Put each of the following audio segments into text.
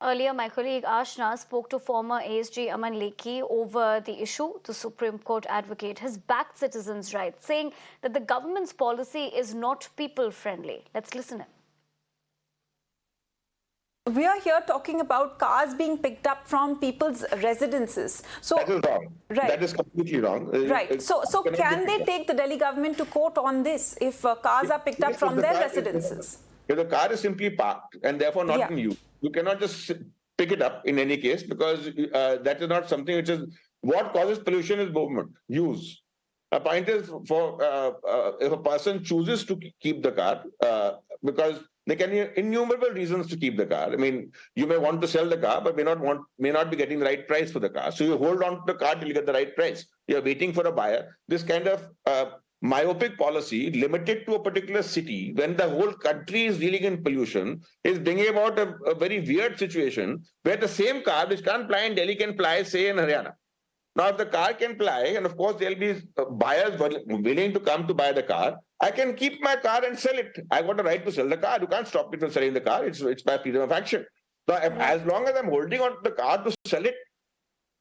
Earlier, my colleague Ashna spoke to former ASG Aman Lekhi over the issue. The Supreme Court advocate has backed citizens' rights, saying that the government's policy is not people-friendly. Let's listen in. We are here talking about cars being picked up from people's residences. So that is wrong. Right. That is completely wrong. Right. So can they take the Delhi government to court on this if cars are picked up from their residences? If the car is simply parked and therefore not in use, you cannot just pick it up in any case, because that is not something which is what causes pollution is movement, use. A point is, for if a person chooses to keep the car, because there can be innumerable reasons to keep the car. I mean, you may want to sell the car, but may not be getting the right price for the car. So you hold on to the car till you get the right price. You're waiting for a buyer. This kind of myopic policy, limited to a particular city, when the whole country is dealing in pollution, is bringing about a very weird situation where the same car which can't ply in Delhi can ply, say, in Haryana. Now, if the car can ply, and of course there'll be buyers willing to come to buy the car, I can keep my car and sell it. I got a right to sell the car. You can't stop me from selling the car. It's my freedom of action. So as long as I'm holding on to the car to sell it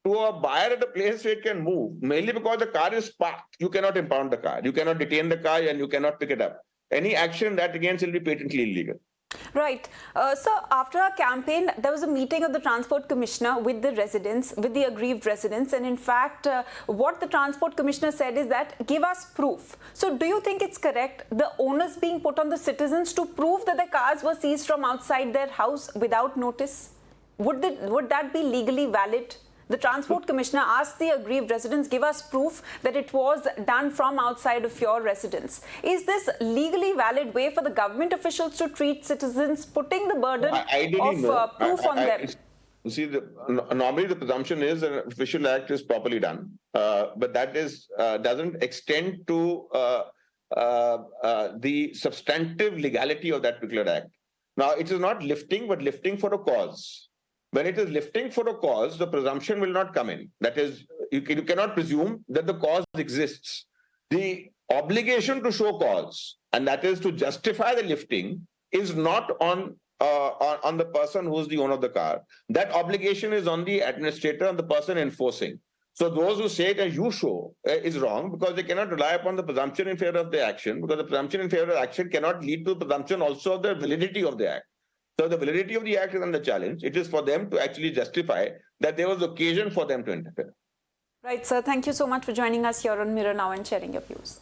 to a buyer at a place where it can move, mainly because the car is parked, you cannot impound the car. You cannot detain the car and you cannot pick it up. Any action that against will be patently illegal. Right. So after our campaign, there was a meeting of the Transport Commissioner with the residents, with the aggrieved residents. And in fact, what the Transport Commissioner said is that give us proof. So do you think it's correct, the onus being put on the citizens to prove that the cars were seized from outside their house without notice? Would that be legally valid? The Transport Commissioner asked the aggrieved residents, give us proof that it was done from outside of your residence. Is this legally valid way for the government officials to treat citizens, putting the burden of proof on them? You see, normally the presumption is an official act is properly done, but that doesn't extend to the substantive legality of that particular act. Now, it is not lifting, but lifting for a cause. When it is lifting for a cause, the presumption will not come in. That is, you cannot presume that the cause exists. The obligation to show cause, and that is to justify the lifting, is not on the person who is the owner of the car. That obligation is on the administrator and the person enforcing. So those who say that you show is wrong, because they cannot rely upon the presumption in favor of the action, because the presumption in favor of action cannot lead to the presumption also of the validity of the act. So the validity of the act is under challenge. It is for them to actually justify that there was occasion for them to interfere. Right, sir. Thank you so much for joining us here on Mirror Now and sharing your views.